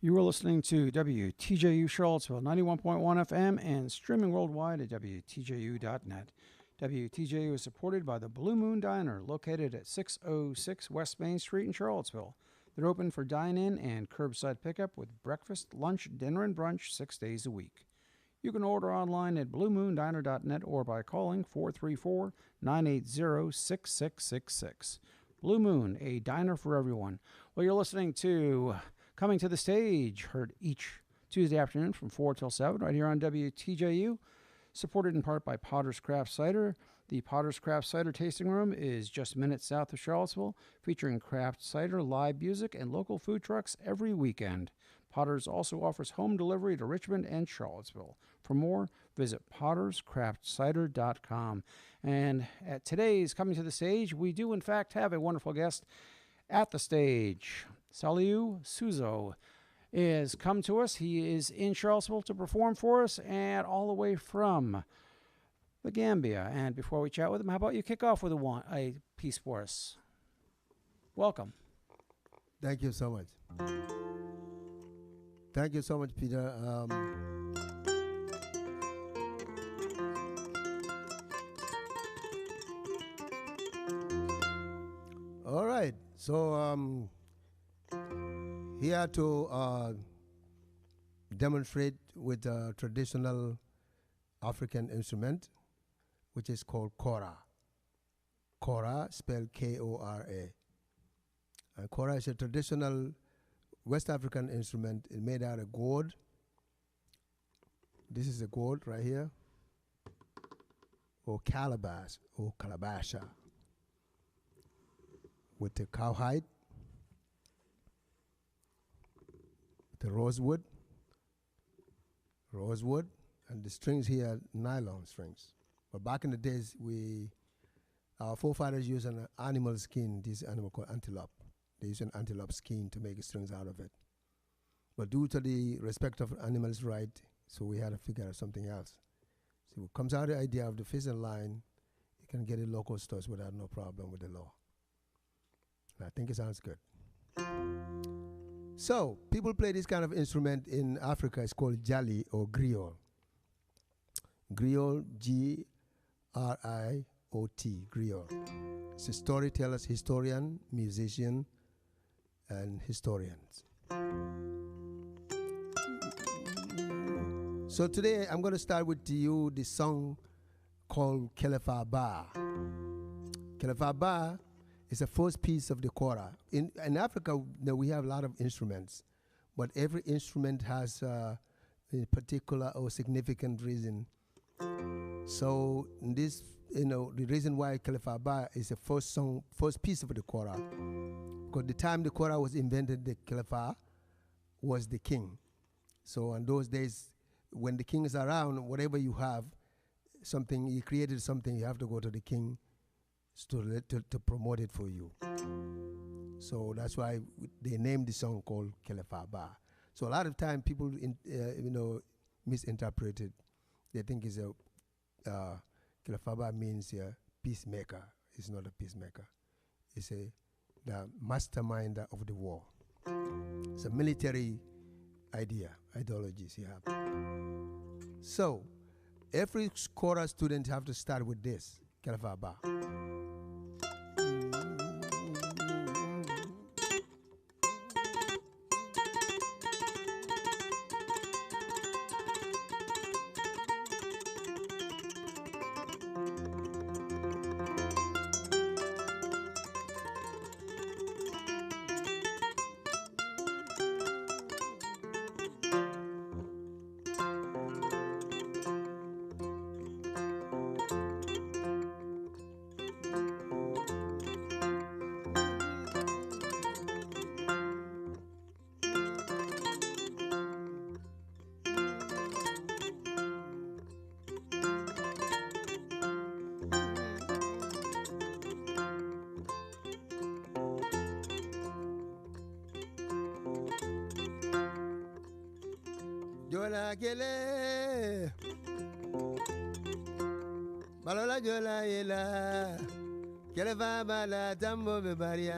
You are listening to WTJU Charlottesville, 91.1 FM, and streaming worldwide at WTJU.net. WTJU is supported by the Blue Moon Diner, located at 606 West Main Street in Charlottesville. They're open for dine-in and curbside pickup with breakfast, lunch, dinner, and brunch 6 days a week. You can order online at bluemoondiner.net or by calling 434-980-6666. Blue Moon, a diner for everyone. Well, you're listening to Coming to the Stage, heard each Tuesday afternoon from 4 till 7 right here on WTJU, supported in part by Potter's Craft Cider. The Potter's Craft Cider tasting room is just minutes south of Charlottesville, featuring craft cider, live music, and local food trucks every weekend. Potter's also offers home delivery to Richmond and Charlottesville. For more, visit potterscraftcider.com. And at today's Coming to the Stage, we do in fact have a wonderful guest at the stage. Salieu Suso is come to us. He is in Charlottesville to perform for us, and all the way from the Gambia. And before we chat with him, how about you kick off with a piece for us? Welcome. Thank you so much. Thank you so much, Peter. All right, so here to demonstrate with a traditional African instrument, which is called kora. Kora, spelled K-O-R-A. And kora is a traditional West African instrument. It's made out of gourd. This is a gourd right here, or calabash, or calabasha, with the cowhide, the rosewood, and the strings here are nylon strings. But back in the days, our forefathers used an animal skin, this animal called antelope. They used an antelope skin to make strings out of it. But due to the respect of animals' right, so we had to figure out something else. So it comes out the idea of the pheasant line, you can get it local stores without no problem with the law. And I think it sounds good. So, people play this kind of instrument in Africa. It's called jali or griot. Griot, G-R-I-O-T, griot. It's a storyteller, historian, musician, and historians. So today I'm going to start with you the song called Kelefa Ba. Kelefa Ba is the first piece of the kora. In Africa, we have a lot of instruments, but every instrument has a particular or significant reason. So this, the reason why Kelefa Ba is the first piece of the kora, because the time the kora was invented, the Kelefa was the king. So in those days, when the king is around, whatever you have, something, he created something, you have to go to the king to promote it for you. So that's why they named the song called Kelefa Ba. So a lot of time people misinterpret it. They think it's Kelefa Ba means a peacemaker. It's not a peacemaker. It's the mastermind of the war. It's a military ideologies you have. So every kora student have to start with this, Kelefa Ba. Jola gele balola jola yela kele va bala tambo be baria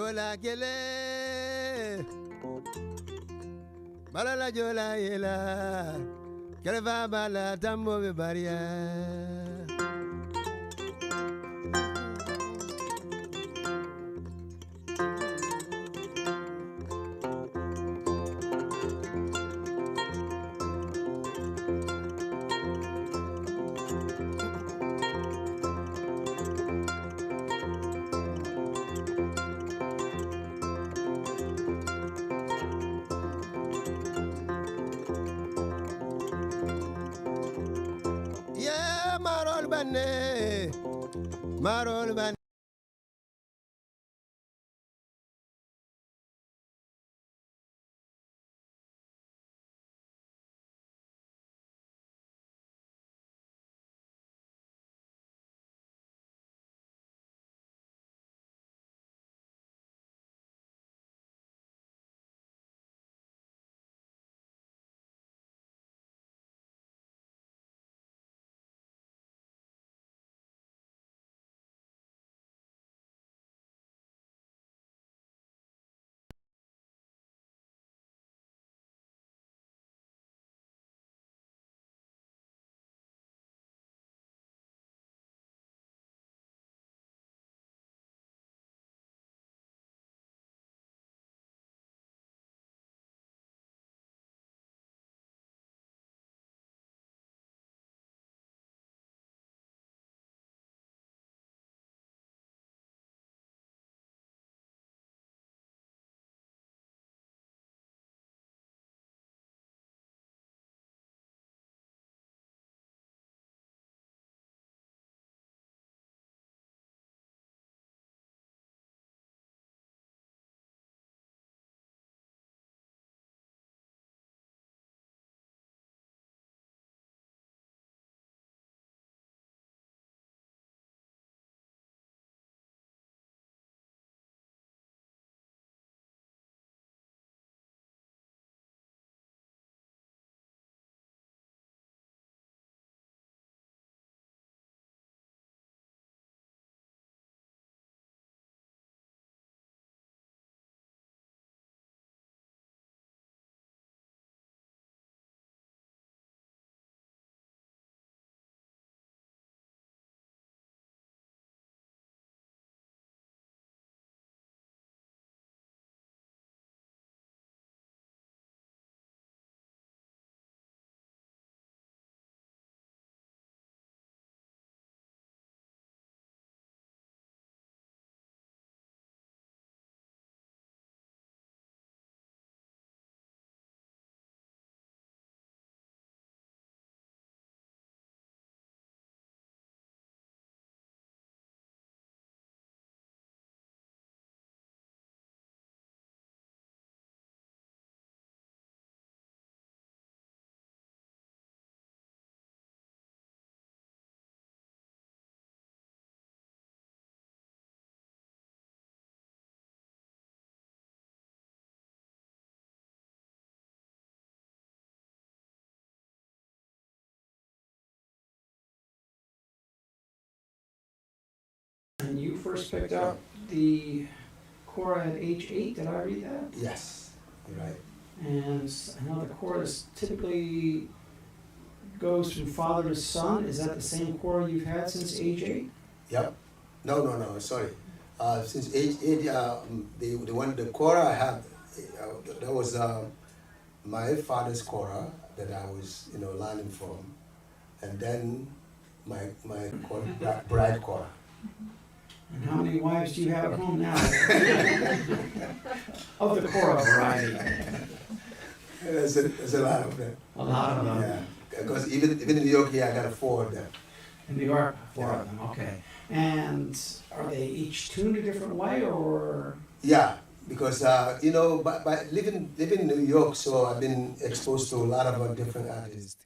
jola gele balala jola yela kelva bala tambo be baria. Marol ban And you first picked up the Cora at age 8, did I read that? yes, you're right. And I know the chorus typically goes from father to son. Is that the same Cora you've had since age 8? Yep. No, sorry. Since age 8, the Cora I had, that was my father's Cora that I was, learning from, and then my bride Cora. And how many wives do you have at home now? Of the Cora variety. There's a lot of them. A lot of them. Yeah, because even in New York here, I got 4 of them. In New York, 4 of them, okay. And are they each tuned a different way, or? Yeah, because by living in New York, so I've been exposed to a lot of different artists.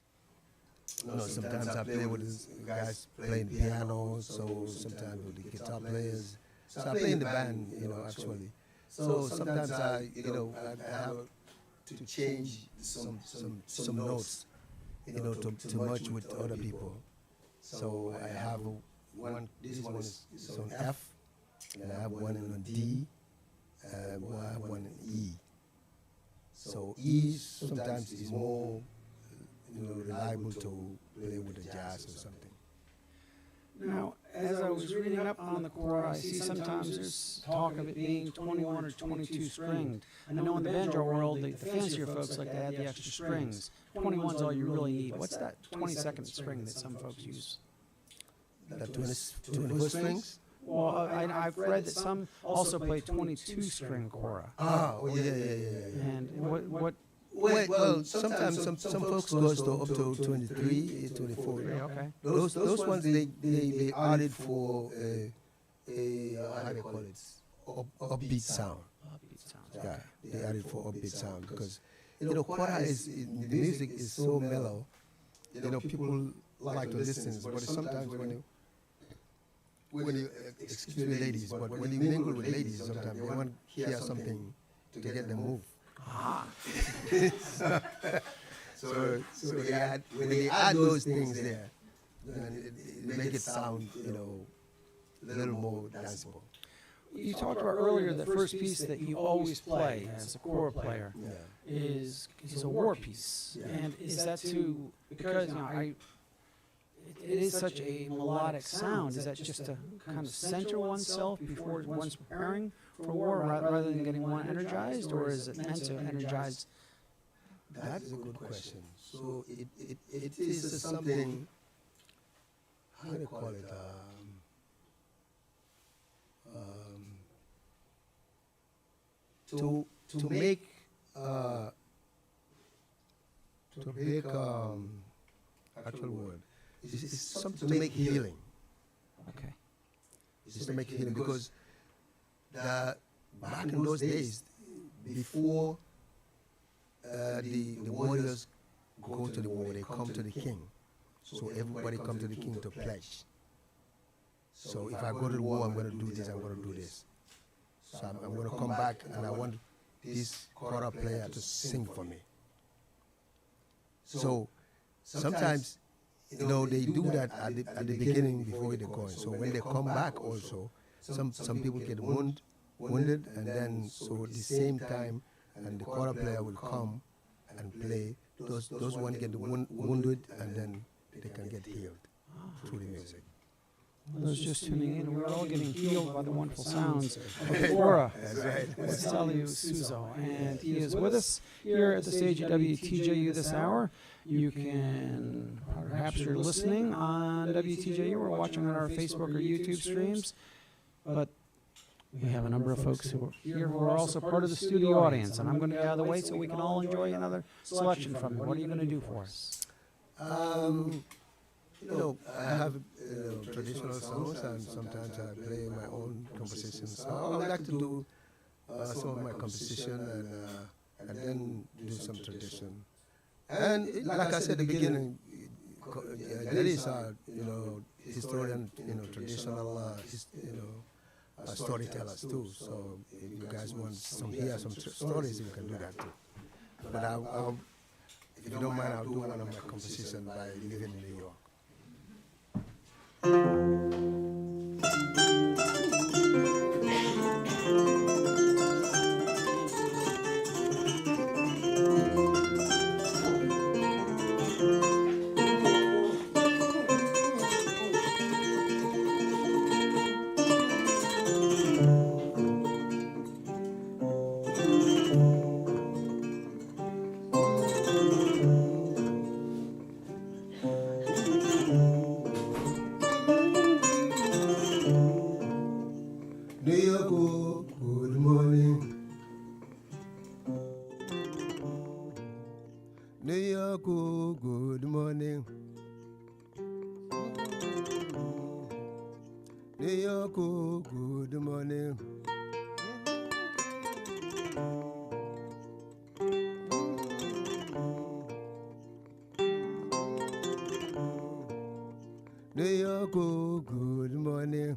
Sometimes I play with these guys playing piano, so sometimes with the guitar players. So I play in the band, actually. So sometimes I have to change some notes, to match with other people. So I have one. This one is on F, and I have one on D, Well, I have one in E. So E sometimes is more, reliable to play with the jazz or something. Now, as I was reading up on the kora, I see sometimes there's talk of it being 21 or 22 stringed. I know in the banjo world, the fancier folks like to add the extra strings. 21's all you really need. What's that 22nd string that some folks use? The 21 strings? Well, I've read that some also play 22-string kora. Yeah. And what Well, sometimes some folks goes to up to 23, 24. okay. Those ones they added for a how do you call it? Upbeat sound. Upbeat sound. Yeah, they added for upbeat sound because kora is the music is so mellow. People like to listen, but sometimes when you excuse me, ladies, but when you mingle with ladies, sometimes they want to hear something to get them move. So when they add those things there, then it make it sound, a little more danceable. You talked about earlier the first piece that you always play as a kora player is a war piece, and is that because it is such a melodic sound? Is that just to kind of center oneself before one's preparing for war rather than getting one energized, or is it meant to energize? That is a good question. So it is something, how do you call it? To make actual word. It's something to make healing. Okay. It's to make healing because back in those days, before the warriors go to the war, they come to the king. So everybody comes to the king to pledge. So if I go to the war, I'm going to do this, I'm going to do this. So I'm going to come back and I want this kora player to sing for me. So sometimes, they do that at the beginning before they go. So when they come back also, some people get wounded, and then so at the same time, and the kora player will come and play. Those ones get wounded, and then they can get healed through the music. Those just tuning in, we're all getting healed by the wonderful sounds of kora. That's right. With Salieu Suso, and he is with us here at the stage at WTJU this hour. You can, perhaps you're listening on WTJU or watching on our Facebook or YouTube streams, but we have a number of folks who are here who are also part of the studio audience, and I'm going to get out of the way so we can all enjoy another selection from you. What are you going to do for us? I have traditional songs, and sometimes I play my own compositions. So I would like to do some of my composition and then do some tradition. And like I said at the beginning, there is historian, traditional, storytellers too. So if you guys want some stories, you can do that too. But if you don't mind, I'll do one of my compositions by living in New York. Good morning.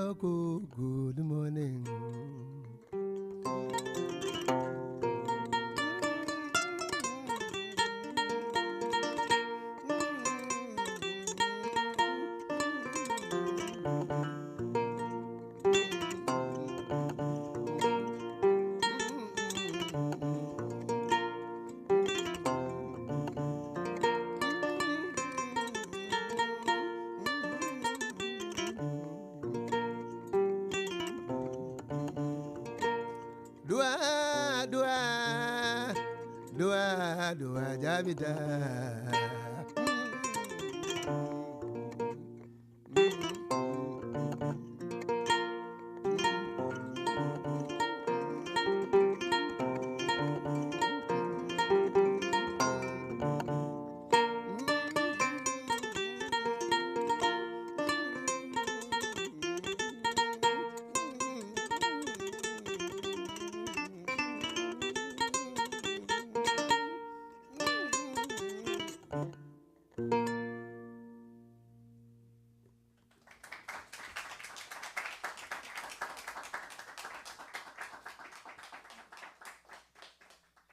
Bako, good morning. Dua, dua, dua, dua, jabida.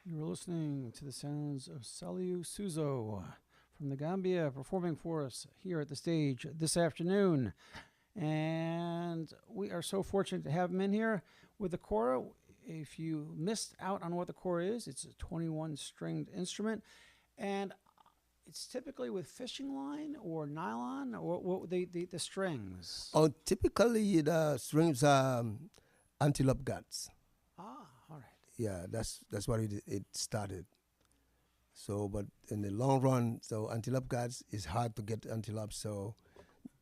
You were listening to the sounds of Salieu Suso from the Gambia performing for us here at the stage this afternoon. And we are so fortunate to have him in here with the kora. If you missed out on what the kora is, it's a 21-stringed instrument. And it's typically with fishing line or nylon, or what the strings. Oh, typically the strings are antelope guts. Ah, all right. Yeah, that's what it started. So, but in the long run, so antelope guts is hard to get antelope, so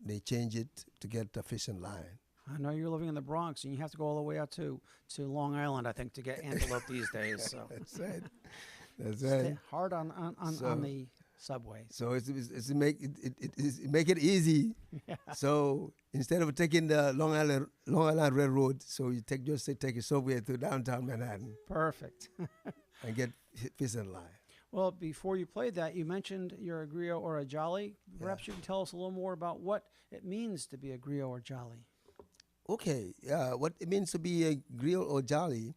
they change it to get the fishing line. I know you're living in the Bronx, and you have to go all the way out to Long Island, I think, to get antelope these days. So That's right. That's right. hard on the subway. So it's make it easy. Yeah. So instead of taking the Long Island Railroad, so you take a subway to downtown Manhattan Perfect. and get fishing line. Well, before you played that, you mentioned you're a griot or a jolly. Perhaps you can tell us a little more about what it means to be a griot or jolly. Okay, what it means to be a griot or jolly,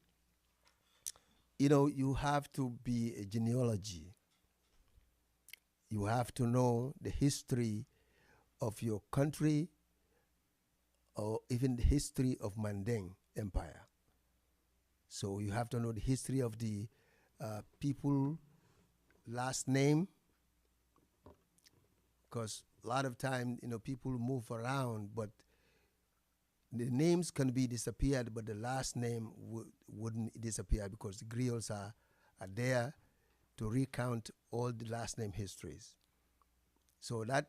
you have to be a genealogy. You have to know the history of your country or even the history of Mandingo Empire. So you have to know the history of the people last name, because a lot of time, people move around, but the names can be disappeared, but the last name wouldn't disappear because the griots are there to recount all the last name histories. So that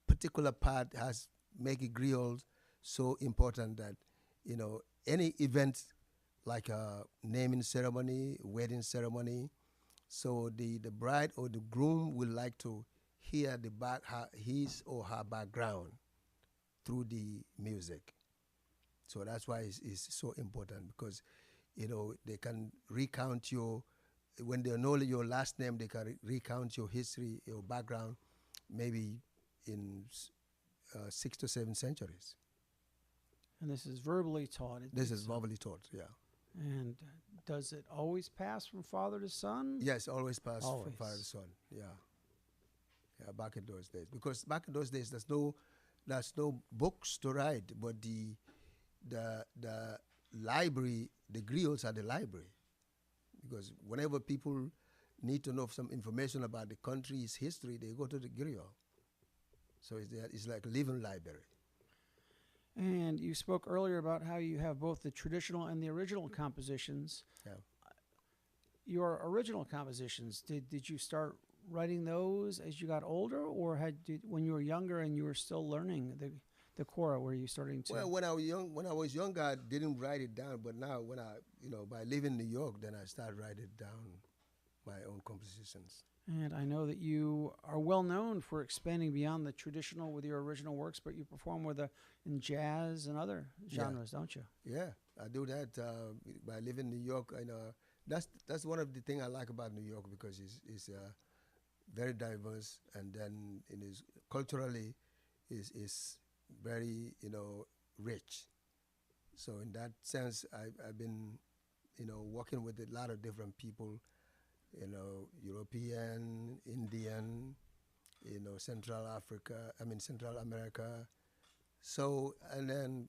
particular part has make a griot so important that, any event like a naming ceremony, wedding ceremony, so the bride or the groom will like to hear his or her background through the music. So that's why it's so important, because, they can recount when they know your last name, they can recount your history, your background, maybe in 6 to 7 centuries. And this is verbally taught. This is verbally taught, yeah. And does it always pass from father to son? Yes, always pass Always. from father to son, yeah. Yeah, back in those days. Because back in those days, there's no books to write, but the library, the griots are the library. Because whenever people need to know some information about the country's history, they go to the griot. So it's like a living library. And you spoke earlier about how you have both the traditional and the original compositions. Yeah. Your original compositions, did you start writing those as you got older, or when you were younger and you were still learning the kora, were you starting to? Well, when I was younger, I didn't write it down. But now, when by living in New York, then I started writing down my own compositions. And I know that you are well known for expanding beyond the traditional with your original works, but you perform in jazz and other genres, don't you? Yeah, I do that by living in New York. That's one of the things I like about New York, because it's very diverse, and then it is culturally is very rich. So in that sense, I've been, working with a lot of different people, European, Indian, Central America. So, and then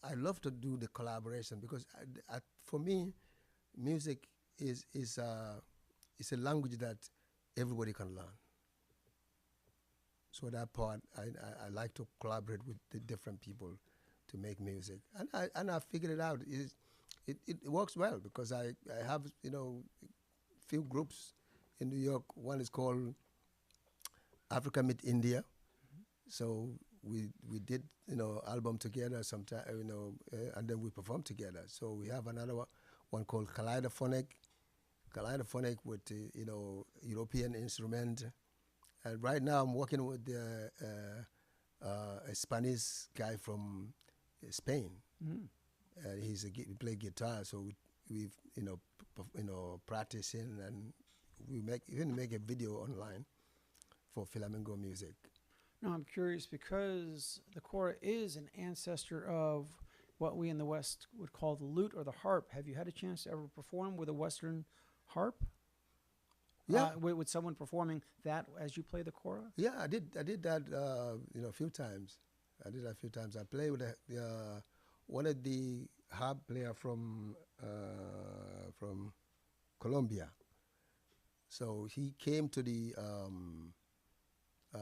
I love to do the collaboration because for me, music is a language that everybody can learn. So that part, I like to collaborate with the different people to make music, and I figured it out. It works well because I have few groups in New York. One is called Africa Meet India, so we did album together sometime, and then we performed together. So we have another one called Kaleidophonic with European instrument. And right now I'm working with a Spanish guy from Spain. And he play guitar, so we've practicing, and we even make a video online for Flamingo music. Now I'm curious because the kora is an ancestor of what we in the West would call the lute or the harp. Have you had a chance to ever perform with a Western harp? Yeah, with someone performing that as you play the kora? Yeah, I did that a few times. I played with one of the harp player from Colombia. So he came to the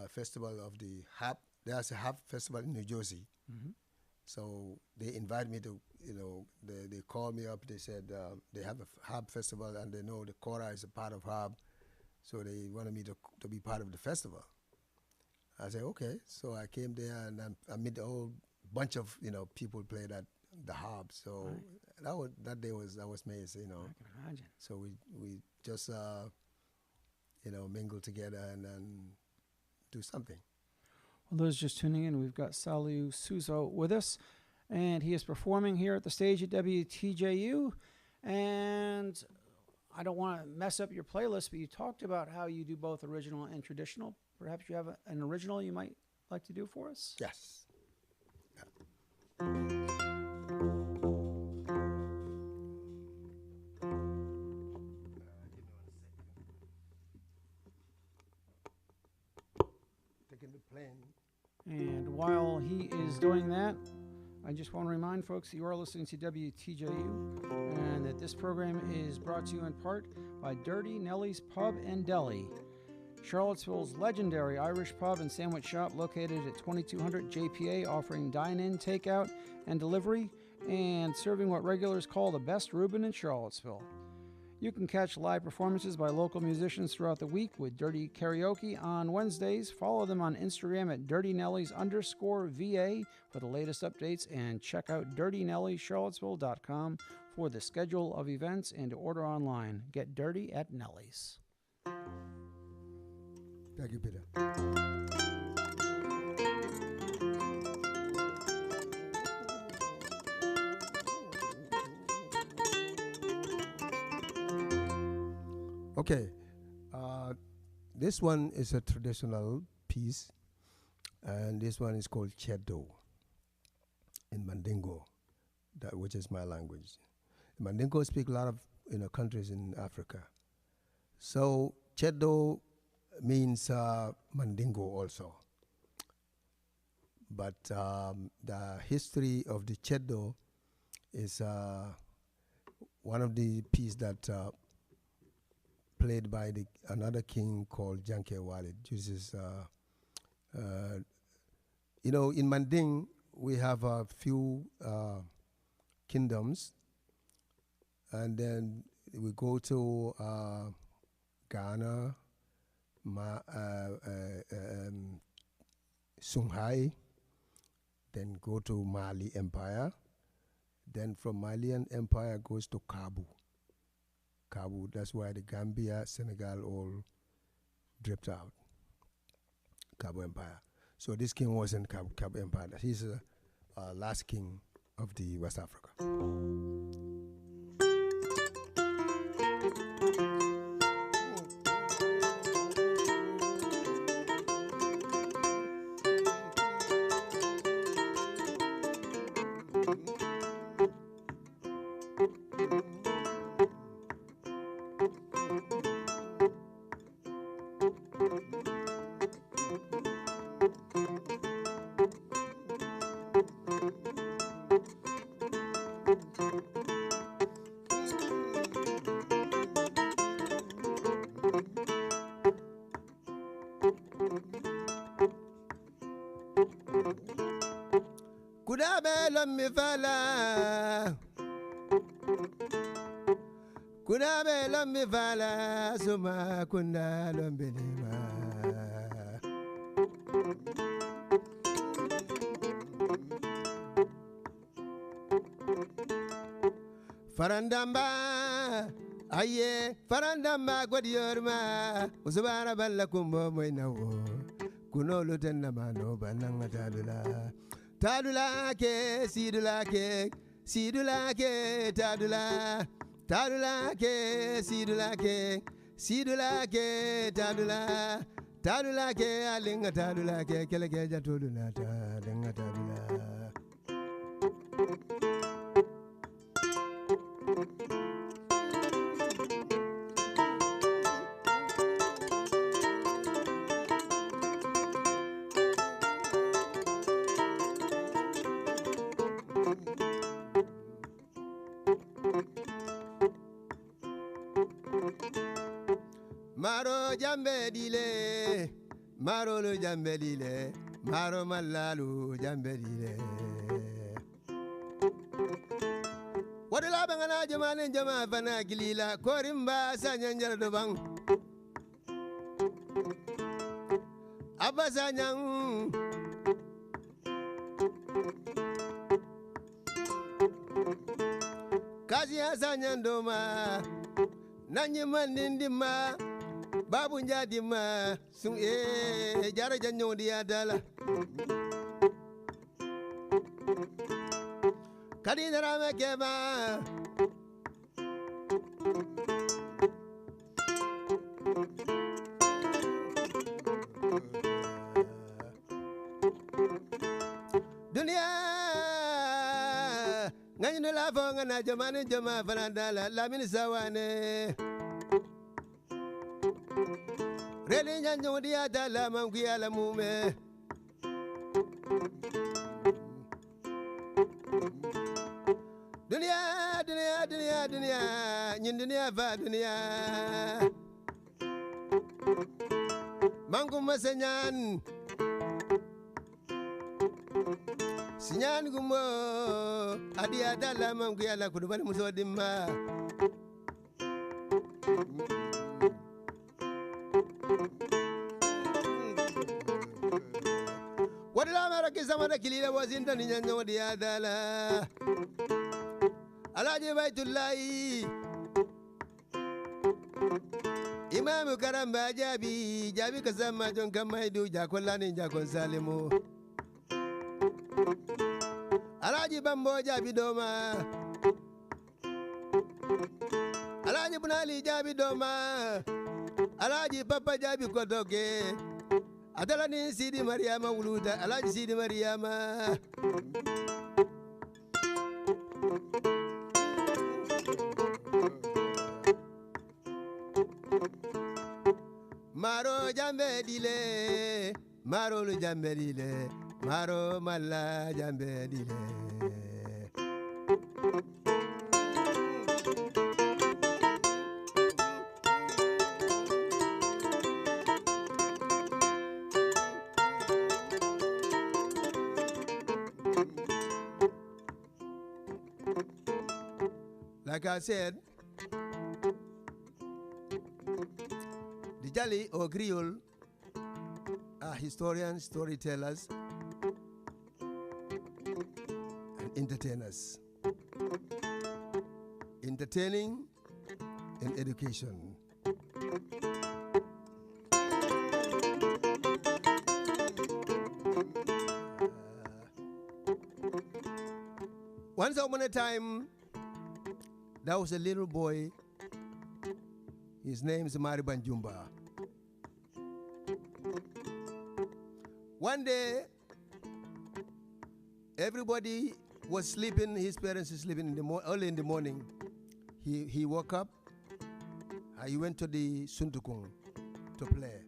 festival of the harp. There's a harp festival in New Jersey. Mm-hmm. So they invited me to, they called me up. They said they have a harp festival and they know the kora is a part of harp. So they wanted me to be part of the festival. I said, okay. So I came there and I met a whole bunch of, people play the harp. So right. that was amazing, I can imagine. So we just, mingle together and do something. Well, those just tuning in, we've got Salieu Suso with us, and he is performing here at the stage at WTJU. And I don't want to mess up your playlist, but you talked about how you do both original and traditional. Perhaps you have an original you might like to do for us? Yes. Taking the plane. And while he is doing that, I just want to remind folks that you are listening to WTJU and that this program is brought to you in part by Dirty Nellie's Pub and Deli, Charlottesville's legendary Irish pub and sandwich shop located at 2200 JPA, offering dine-in, takeout, and delivery, and serving what regulars call the best Reuben in Charlottesville. You can catch live performances by local musicians throughout the week with Dirty Karaoke on Wednesdays. Follow them on Instagram at DirtyNellies_VA for the latest updates, and check out DirtyNelliesCharlottesville.com for the schedule of events and to order online. Get dirty at Nellie's. Thank you, Peter. Okay, this one is a traditional piece, and this one is called Cheddar in Mandingo, which is my language. Mandingo speak a lot of countries in Africa. So Cheddar means Mandingo also. But the history of the Cheddar is one of the pieces that played by another king called Janke Walid. Uses, in Manding we have a few kingdoms, and then we go to Ghana, Songhai, then go to Mali Empire, then from Malian Empire goes to Kabu. That's why the Gambia, Senegal all dripped out. Kabu Empire. So this king was in Kabu Empire. He's the last king of the West Africa. Kudabe lommi fala, kudabe lommi fala, suma kunda lombi lima. Farandamba, aye, farandamba gwadiyorma, usubara balla kumbo moinawo, kunolo tenna mano bananga tadula. Tadula ke, sidula ke, sidula ke, tadula. Tadula ke, sidula ke, sidula ke, tadula. Tadula ke, alinga tadula ke, keleke jatuluna ta, alinga tadula. Maro jambe dile, maro lo jambe dile, maro malalu jambe dile. Wadala bangana jamane jama fana gilila, korimba sanyanjara dobang. Abba sanyang. Kaziya sanyandoma, nanyiman nindima. Babu njadi ma sung jara janyo dia dala kadi darame kema dunia ngani la fonga na jamane jama fanandala lamini sawane Rele nyanyo dia dala manguya la mume Dunia dunia dunia dunia nyin dunia va dunia Mangu masenyan Sinyan gumo adia dala manguya la kudubani musodimma Wadala maraki zamana kilila wazinda ni nyanyo dia dala Alaji baitullahi Imamu karamba jabi jabi kasama jon kamaidu jakolani jakon salimu Alaji bambo jabi doma Alaji bunali jabi doma Alaji papa jabi kotoke Adalani Sidi Mariama wuluda Alaji Sidi Mariama Maro jambe dile Maro lu jambe dile Maro mala jambe dile Like I said, the Jali or Griot are historians, storytellers, and entertainers. Entertaining and education. Once upon a time, there was a little boy. His name is Mariban Jumba. One day, everybody was sleeping. His parents were sleeping early in the morning. He woke up. He went to the Suntukung to play.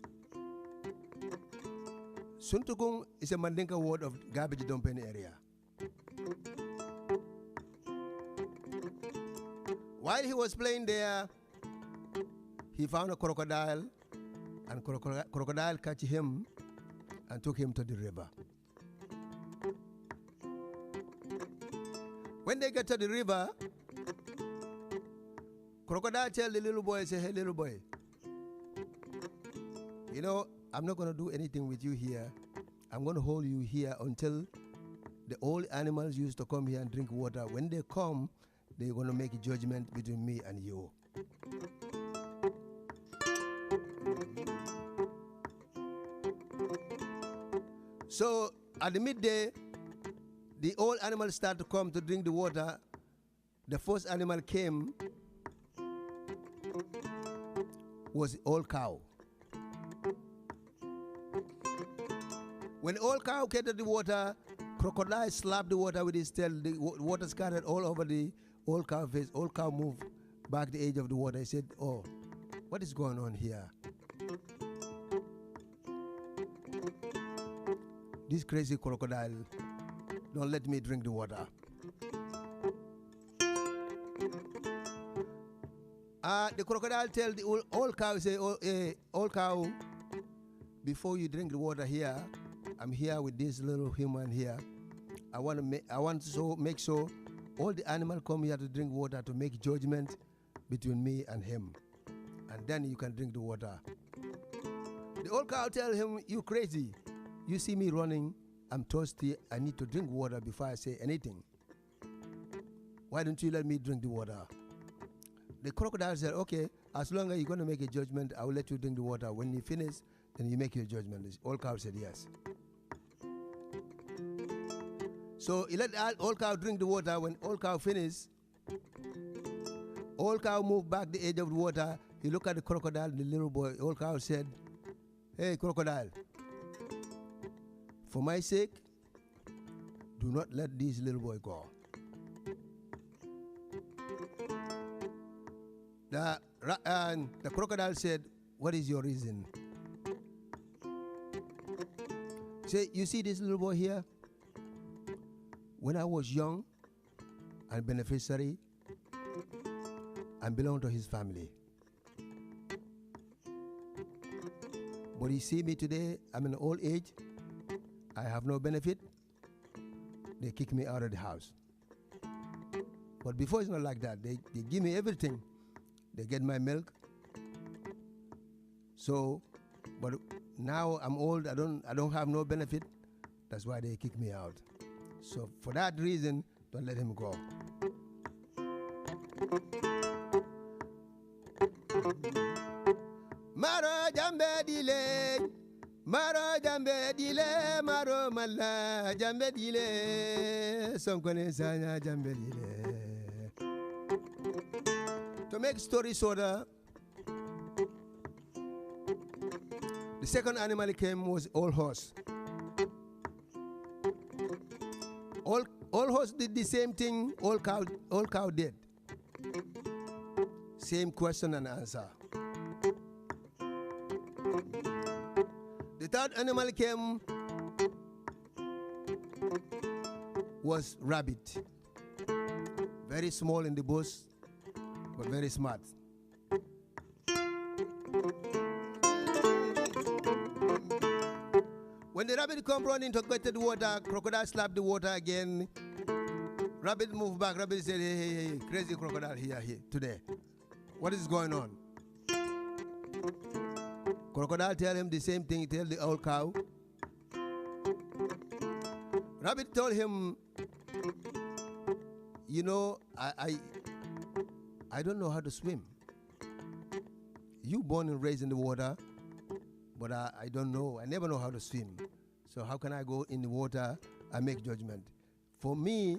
Suntukung is a Mandingo word of garbage dumping area. While he was playing there, he found a crocodile, and crocodile catch him and took him to the river. When they get to the river, crocodile tell the little boy, say, hey, little boy, you know, I'm not going to do anything with you here. I'm going to hold you here until the old animals used to come here and drink water. When they come, they're going to make a judgment between me and you. So at the midday, the old animals start to come to drink the water. The first animal came was the old cow. When the old cow came to the water, crocodile slapped the water with his tail. The water scattered all over the old cow face. Old cow moved back the edge of the water. He said, oh, what is going on here? This crazy crocodile don't let me drink the water. The crocodile tell the old cow, say, oh, old cow, before you drink the water here, I'm here with this little human here. I want to make sure all the animals come here to drink water to make judgment between me and him. And then you can drink the water. The old cow tell him, you crazy. You see me running, I'm thirsty, I need to drink water before I say anything. Why don't you let me drink the water? The crocodile said, okay, as long as you're going to make a judgment, I will let you drink the water. When you finish, then you make your judgment. The old cow said yes. So he let the old cow drink the water. When old cow finished, old cow moved back the edge of the water. He looked at the crocodile, the little boy. Old cow said, hey, crocodile, for my sake, do not let this little boy go. The crocodile said, what is your reason? Say, you see this little boy here? When I was young and beneficiary, I belonged to his family. But you see me today, I'm in old age, I have no benefit, they kick me out of the house. But before it's not like that, they give me everything. They get my milk. So, but now I'm old, I don't have no benefit, that's why they kick me out. So for that reason, don't let him go. Maro jambe dile, maro jambe dile, maro mala jambe dile, sonkone sanya jambe dile. To make story shorter, the second animal came was old horse. Old horse did the same thing old cow did. Same question and answer. The third animal came was rabbit. Very small in the bush, but very smart. When the rabbit come running to get to the water, crocodile slapped the water again. Rabbit moved back. Rabbit said, hey, crazy crocodile here today. What is going on? Crocodile tell him the same thing, tell the old cow. Rabbit told him, you know, I don't know how to swim. You born and raised in the water, but I don't know. I never know how to swim. So how can I go in the water and make judgment? For me,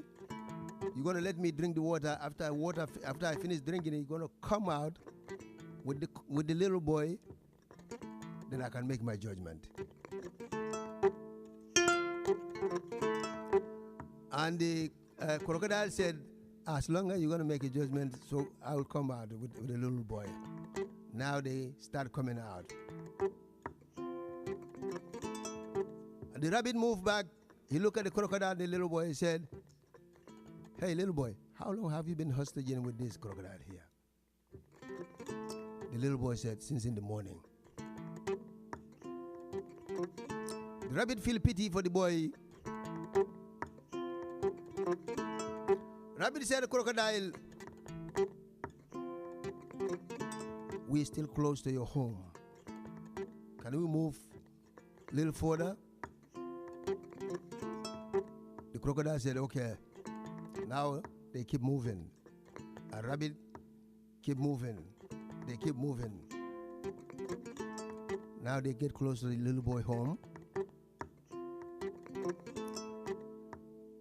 you're going to let me drink the water. After I finish drinking it, you're going to come out with the little boy. Then I can make my judgment. And the crocodile said, as long as you're going to make a judgment, so I will come out with the little boy. Now they start coming out. And the rabbit moved back. He looked at the crocodile, the little boy, said, hey, little boy, how long have you been hostage with this crocodile here? The little boy said, since in the morning. The rabbit feel pity for the boy. Rabbit said, crocodile, we're still close to your home. Can we move a little further? The crocodile said, okay. Now they keep moving. A rabbit keep moving. They keep moving. Now they get close to the little boy home.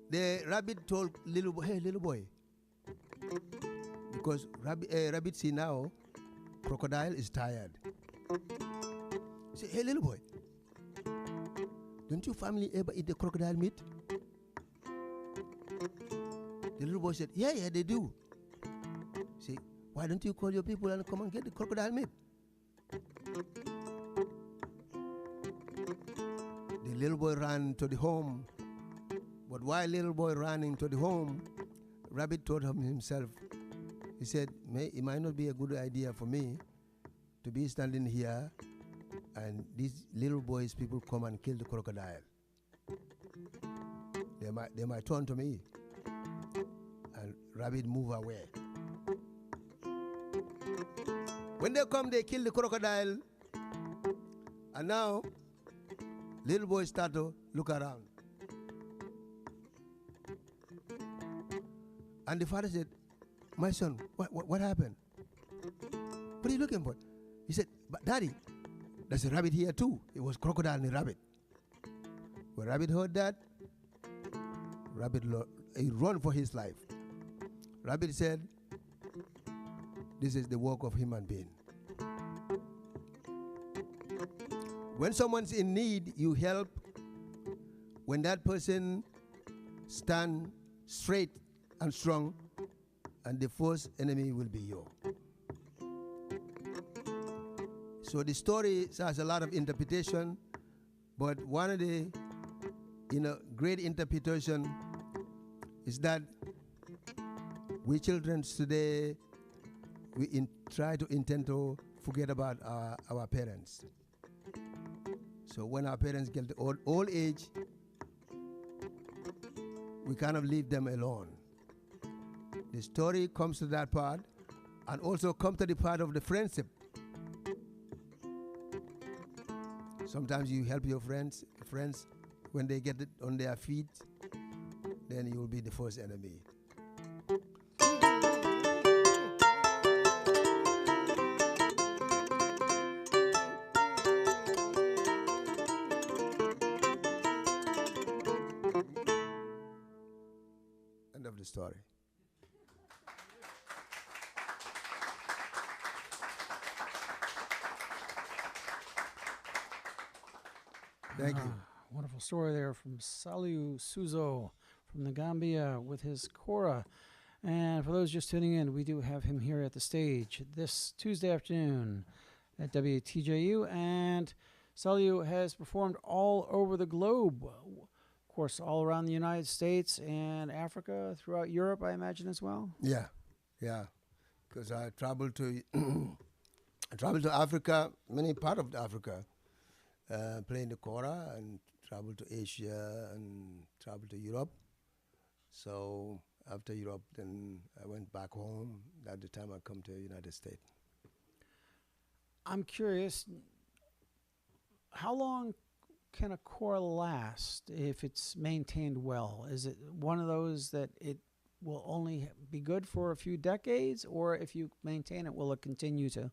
The rabbit told little boy, hey, little boy. Because rabbit see now, crocodile is tired. He said, hey, little boy, don't your family ever eat the crocodile meat? The little boy said, yeah, they do. Say, why don't you call your people and come and get the crocodile meat? The little boy ran to the home. But while little boy running to the home, rabbit told him himself, he said, it might not be a good idea for me to be standing here and these little boys, people come and kill the crocodile. They might turn to me. And rabbit move away. When they come, they kill the crocodile. And now, little boys start to look around. And the father said, my son, what happened? What are you looking for? He said, but daddy, there's a rabbit here too. It was crocodile and a rabbit. When rabbit heard that, he ran for his life. Rabbit said, this is the work of human being. When someone's in need, you help. When that person stand straight and strong, and the first enemy will be you. So the story has a lot of interpretation, but one of the great interpretation is that we children today, we try to intend to forget about our parents. So when our parents get to old age, we kind of leave them alone. The story comes to that part, and also come to the part of the friendship. Sometimes you help your friends, when they get it on their feet, then you will be the first enemy. End of the story. Thank you. Wonderful story there from Salieu Suso from the Gambia with his kora. And for those just tuning in, we do have him here at the stage this Tuesday afternoon at WTJU. And Salieu has performed all over the globe. Of course, all around the United States and Africa, throughout Europe, I imagine, as well. Yeah. Because I traveled to Africa, many parts of Africa. Playing the kora, and traveled to Asia and traveled to Europe. So after Europe, then I went back home. At the time I come to the United States. I'm curious, how long can a kora last if it's maintained well? Is it one of those that it will only be good for a few decades, or if you maintain it, will it continue to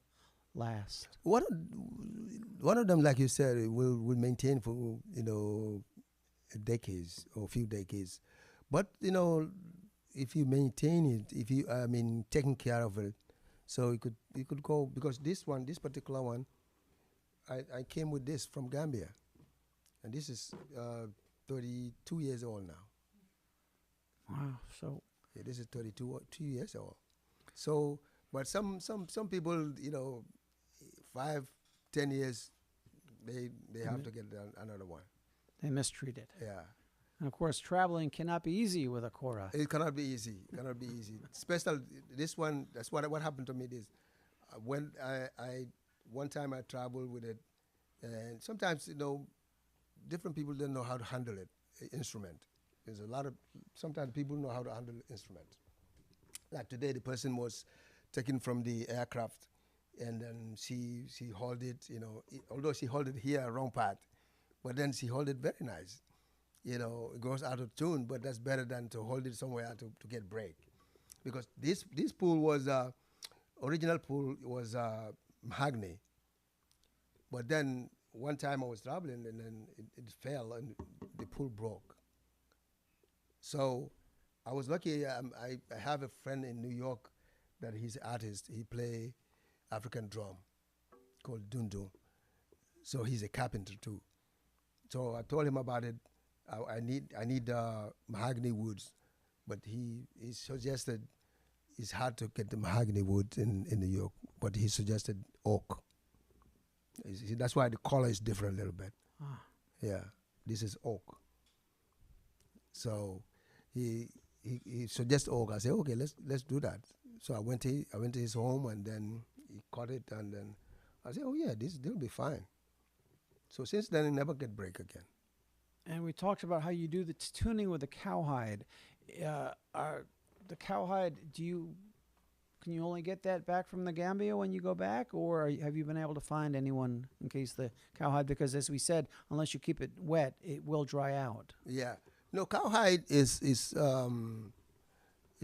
last? One of them, like you said, will maintain for decades or a few decades. But if you maintain it, if you taking care of it, so it could go, because this particular one, I came with this from Gambia, and this is 32 years old now. Wow! So yeah, this is 2 years old. So, but some people, 5, 10 years, they have to get another one. They mistreat it. Yeah. And of course, traveling cannot be easy with a kora. It cannot be easy. Especially this one. That's what happened to me. when I one time I traveled with it, and sometimes different people don't know how to handle it. Instrument. There's a lot of sometimes people know how to handle instrument. Like today, the person was taken from the aircraft, and then she held it. Although she held it here wrong part, but then she held it very nice. It goes out of tune, but that's better than to hold it somewhere to get break. Because this pool was original pool was mahogany, but then one time I was traveling and then it fell and the pool broke. So I was lucky. I have a friend in New York that he's an artist. He play African drum called Dundu. So he's a carpenter too. So I told him about it. I need mahogany woods, but he suggested it's hard to get the mahogany wood in New York, but he suggested oak. You see, that's why the color is different a little bit. Ah. Yeah, this is oak. So he suggested oak. I said, okay, let's do that. So I went to his home, and then he cut it, and then I said, oh yeah, they'll be fine. So since then, it never get break again. And we talked about how you do the tuning with the cowhide. The cowhide, can you only get that back from the Gambia when you go back, or have you been able to find anyone in case the cowhide? Because as we said, unless you keep it wet, it will dry out. Yeah, no, cowhide is it's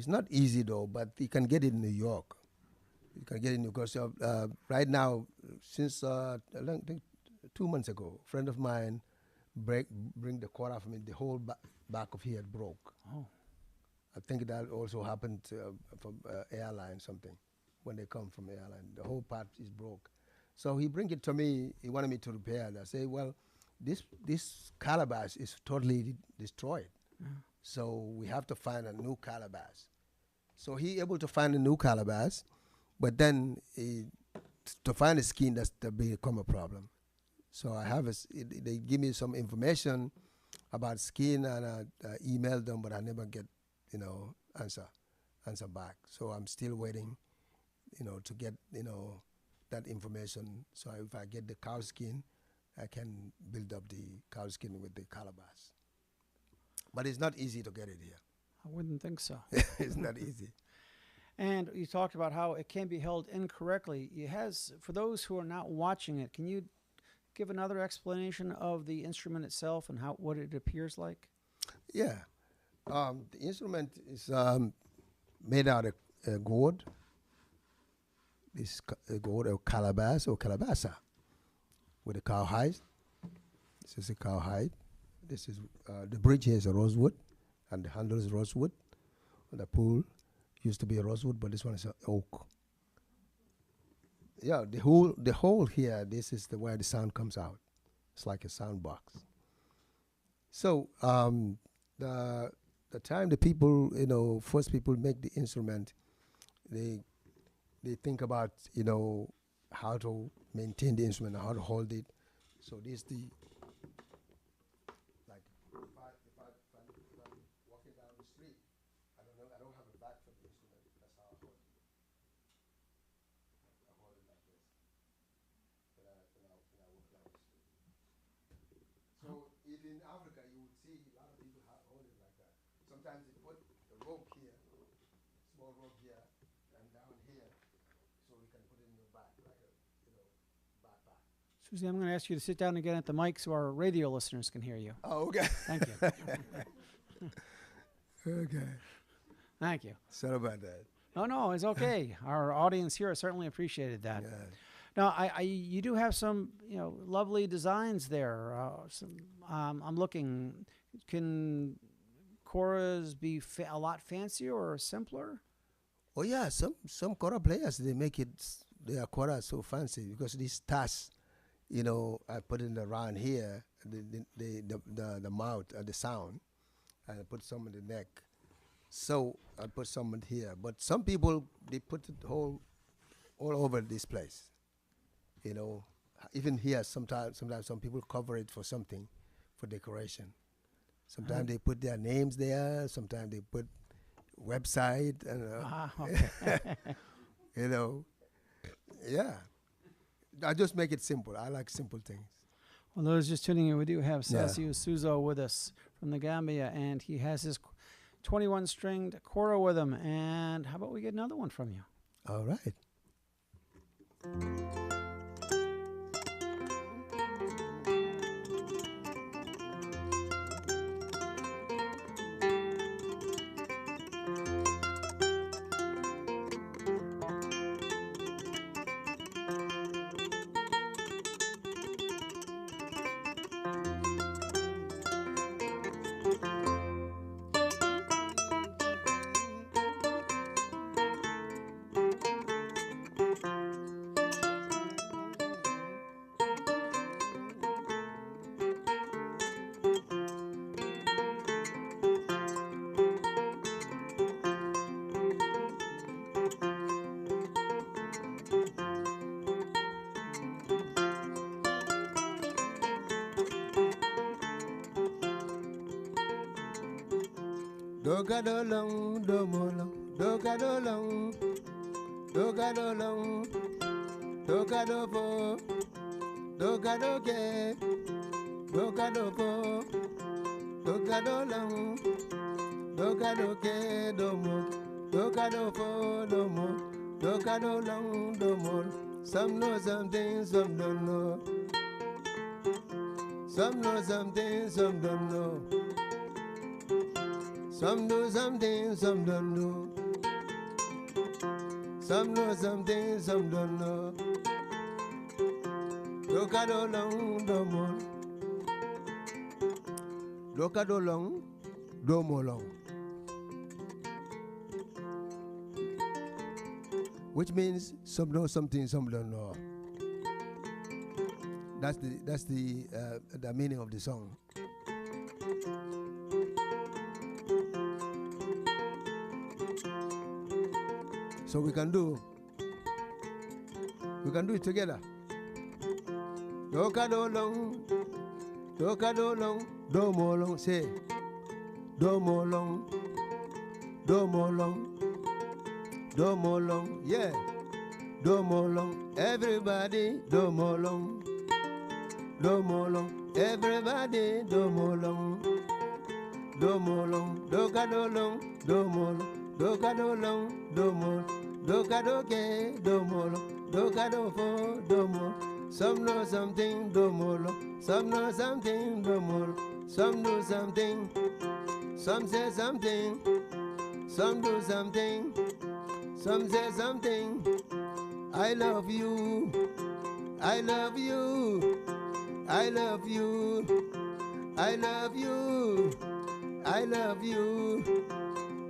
not easy though, but you can get it in New York. You can get it in New York. So, right now, since I think 2 months ago, a friend of mine bring the quarter for me. The whole back of here broke. Oh. I think that also happened from airline something. When they come from airline, the whole part is broke. So he bring it to me. He wanted me to repair it. I say, well, this calabash is totally destroyed. So we have to find a new calabash. So he able to find a new calabash, but then to find a skin, that become a problem. So I have they give me some information about skin, and I emailed them, but I never get answer back. So I'm still waiting, to get that information. So if I get the cow skin, I can build up the cow skin with the calabash. But it's not easy to get it here. I wouldn't think so. It's not easy. And you talked about how it can be held incorrectly. For those who are not watching it, can you give another explanation of the instrument itself and what it appears like? Yeah. The instrument is made out of gourd. This gourd or calabash or calabasa with a cowhide. This is a cowhide. This is the bridge here is a rosewood, and the handle is rosewood. The pool used to be a rosewood, but this one is oak. Yeah, the hole here. This is where the sound comes out. It's like a sound box. So the time the people, first people make the instrument, they think about, how to maintain the instrument, how to hold it. So this the, like, if I'm walking down the street, I don't have a back for the instrument. That's how I hold it. I hold it like this. When I walk down the street. So in Africa, you would see a lot of people hold it like that. Sometimes they put a rope here, small rope here, and down here, so you can put it in your back, like a, backpack. Susie, I'm going to ask you to sit down again at the mic so our radio listeners can hear you. Oh, okay. Thank you. Okay. Thank you. Sorry about that. No, it's okay. Our audience here certainly appreciated that. Yeah. Now, you do have some, lovely designs there. I'm looking. Can koras be a lot fancier or simpler? Oh yeah, some kora players, they make it their kora so fancy because these tas, I put it around here, the mouth, the sound, and I put some in the neck. So I put some in here, but some people they put it all over this place. Even here, sometimes some people cover it for something, for decoration. Sometimes they put their names there. Sometimes they put website. Okay. Yeah. I just make it simple. I like simple things. Well, those just tuning in, we do have Yeah. Salieu Suso with us from the Gambia, and he has his 21-stringed kora with him. And how about we get another one from you? All right. Dogadolong, domolong, dogadolong, dogadolong, dogadofo, dogadoke, dogadofo, dogadolong, dogadoke, domo, dogadofo, domo, dogadolong, domol. Some know something, some don't know. Some know something, some don't know. Some do something, some don't know. Some know something, some don't know. Dokadolong, domol. Dokadolong, domolong. Which means some know something, some don't know. That's the meaning of the song. So we can do it together. Dokadolong, dokadolong, domolong, say, domolong, domolong, domolong, yeah, domolong, everybody, domolong, domolong, everybody, domolong, domolong, dokadolong, domolong, dokadolong, domolong. Dokadoke, domolo, dokadofo, domolo. Some know something, domolo. Some know something, domolo. Some do something. Some say something. Some do something. Some say something. I love you. I love you. I love you. I love you. I love you.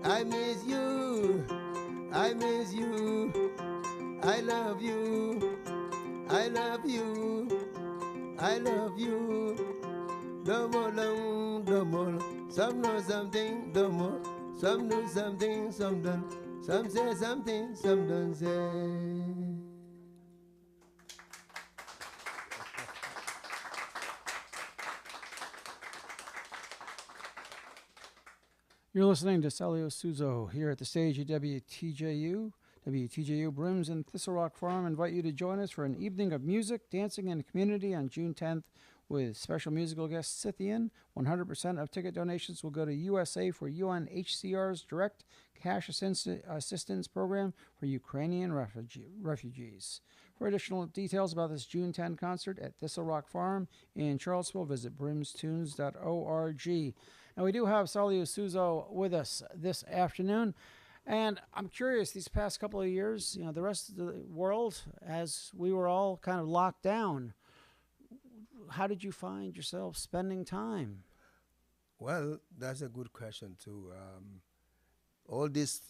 I miss you. I miss you. I love you. I love you. I love you. Domolong, domolong. Some know something, domolong. Some do something, some don't. Some say something, some don't say. You're listening to Salieu Suso here at the stage at WTJU. WTJU Brims and Thistle Rock Farm invite you to join us for an evening of music, dancing, and community on June 10th with special musical guest Scythian. 100% of ticket donations will go to USA for UNHCR's direct cash assistance program for Ukrainian refugees. For additional details about this June 10 concert at Thistle Rock Farm in Charlottesville, visit brimstunes.org. And we do have Salieu Suso with us this afternoon. And I'm curious, these past couple of years, you know, the rest of the world, as we were all kind of locked down, how did you find yourself spending time? Well, that's a good question, too. All this,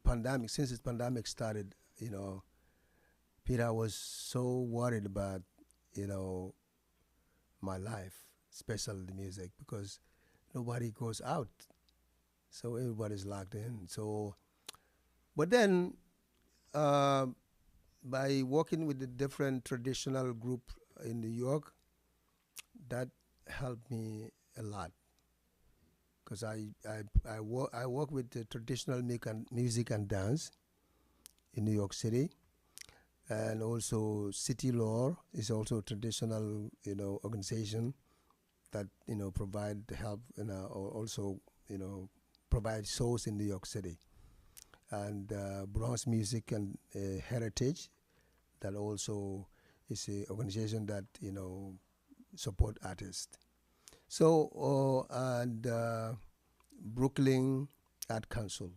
pandemic, since this pandemic started, Peter was so worried about, my life, especially the music, because nobody goes out. So everybody's locked in. So, but then, by working with the different traditional group in New York, that helped me a lot. Because I work with the traditional music and dance in New York City. And also City Law is also a traditional, organization that, provide help, or also, provide shows in New York City. And Bronx Music and Heritage, that also is an organization that, support artists. So, and Brooklyn Art Council.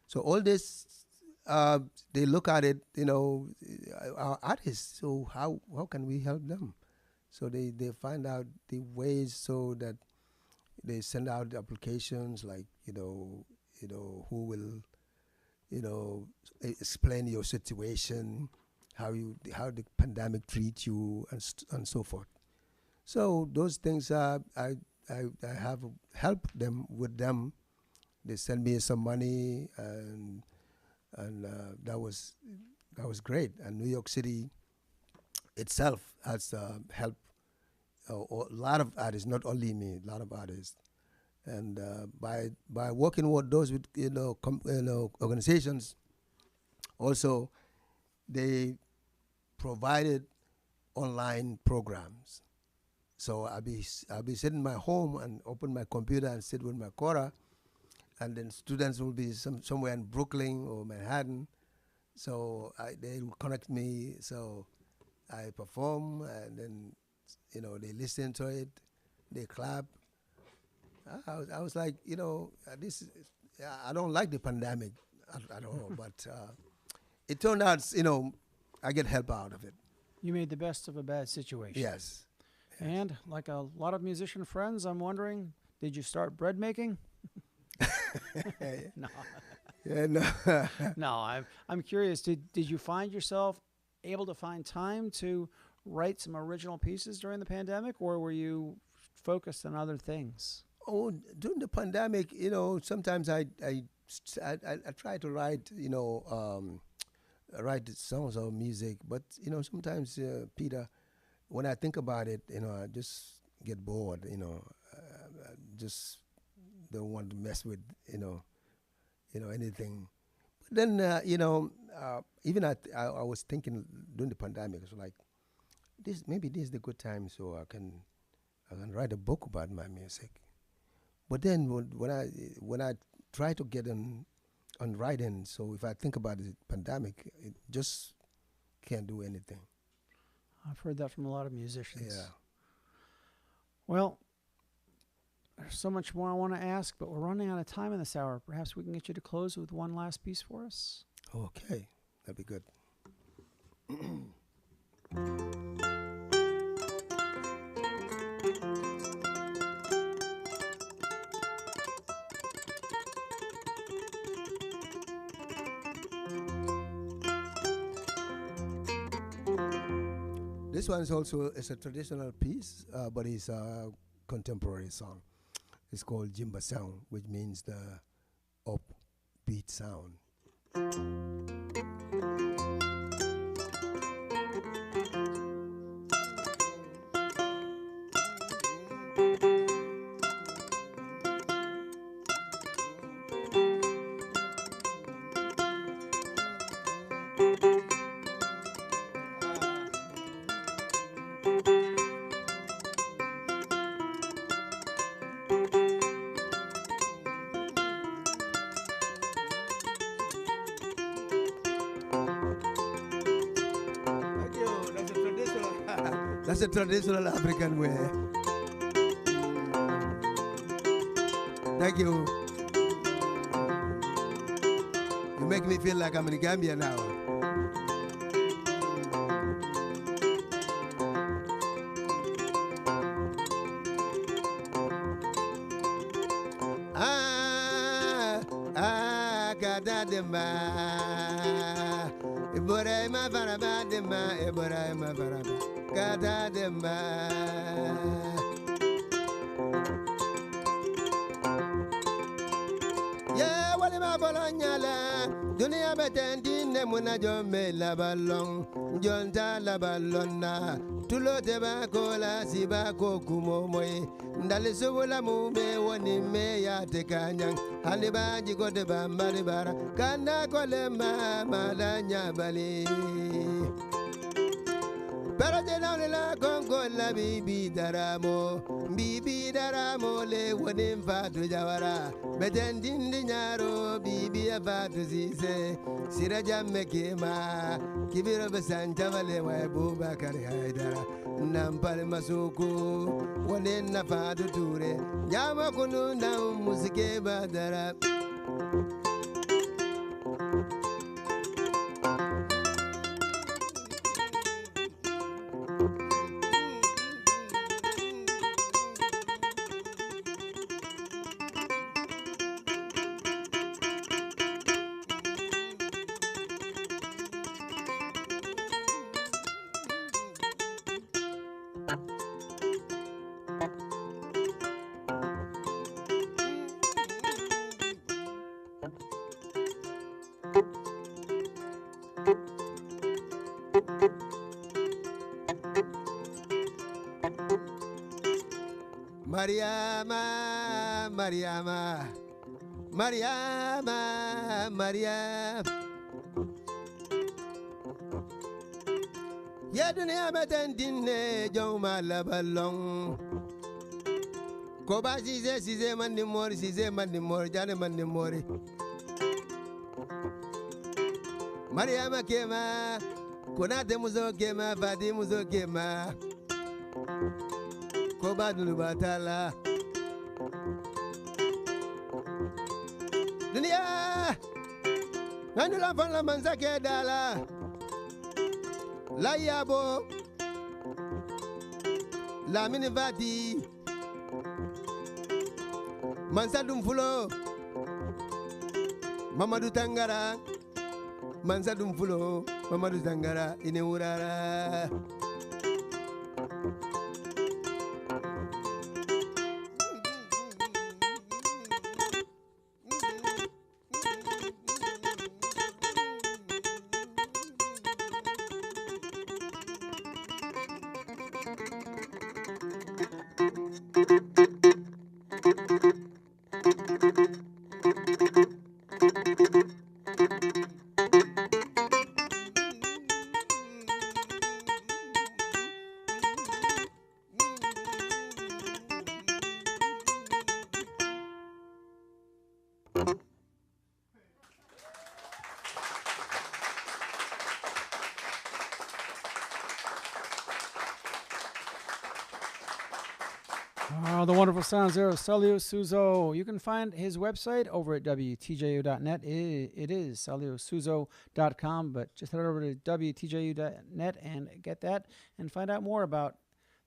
So all this, they look at it, our artists, so how can we help them? So they find out the ways so that they send out applications like, who will, explain your situation, how the pandemic treats you, and so forth. So those things, I have helped them with them. They send me some money, and that was great. And New York City itself has helped a lot of artists, not only me, a lot of artists. And by working with those organizations, also they provided online programs. So I'll be sitting in my home and open my computer and sit with my kora, and then students will be somewhere in Brooklyn or Manhattan. So they will connect me. So I perform, and then they listen to it, they clap. I was like, this is, I don't like the pandemic at all, but it turned out, I get help out of it. You made the best of a bad situation. Yes. And like a lot of musician friends, I'm wondering, did you start bread making? No. Yeah, no. No, I'm curious. Did you find yourself able to find time to write some original pieces during the pandemic, or were you focused on other things? Oh, during the pandemic, sometimes I try to write, write songs or music, but sometimes, Peter, when I think about it, I just get bored. I just don't want to mess with, anything. But then, even I was thinking during the pandemic, it's like, maybe this is the good time, so I can write a book about my music. But then when I try to get on writing, so if I think about the pandemic, it just can't do anything. I've heard that from a lot of musicians. Yeah. Well, there's so much more I want to ask, but we're running out of time in this hour. Perhaps we can get you to close with one last piece for us. Okay, that'd be good. This one is also a traditional piece, but it's a contemporary song. It's called Jimba Sound, which means the upbeat sound. That's a traditional African way. Thank you. You make me feel like I'm in Gambia now. Yeah, what am I bolonyala? Dunia betendine muna jome la ballon, jonta la ballonna. Tulo teba kola siba kokumo moy. Ndali subula mube woni me ya tekanyang. Haliba jigo deba maribara. Kana kole mama la nyabali. Parajena la kongo la bibi daramo le wonim fatu jawara betendindi nyaro bibi afatu zise siraja mekema kibiro besanja vale wa Abubakar Haidara nampale masuku wonen na fatu ture nyama kunu na musike badara. Mariama. Ya dunia betendine joma la ballon. Koba size mandi mori jane mandi mori. Mariama kema, konate muzo kema, fadi muzo kema. Koba dulu batala. Dunia, nanu la fan la manza ke dala. La yabo, la minivati. Mansa dumfulo, Mamadou Tangara. Mansa dumfulo, Mamadou Tangara ine urara. The wonderful sounds there of Salieu Suso. You can find his website over at WTJU.net. It is SalieuSuso.com, but just head over to WTJU.net and get that and find out more about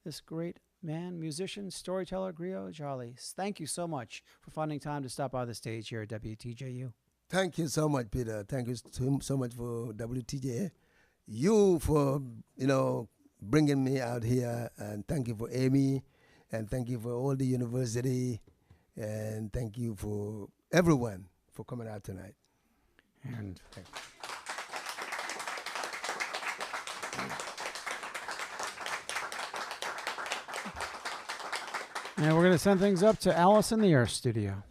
this great man, musician, storyteller, griot, Jolly. Thank you so much for finding time to stop by the stage here at WTJU. Thank you so much, Peter. Thank you so much for WTJU. You for, bringing me out here, and thank you for Amy. And thank you for all the university, and thank you for everyone for coming out tonight. And we're going to send things up to Alice in the Air Studio.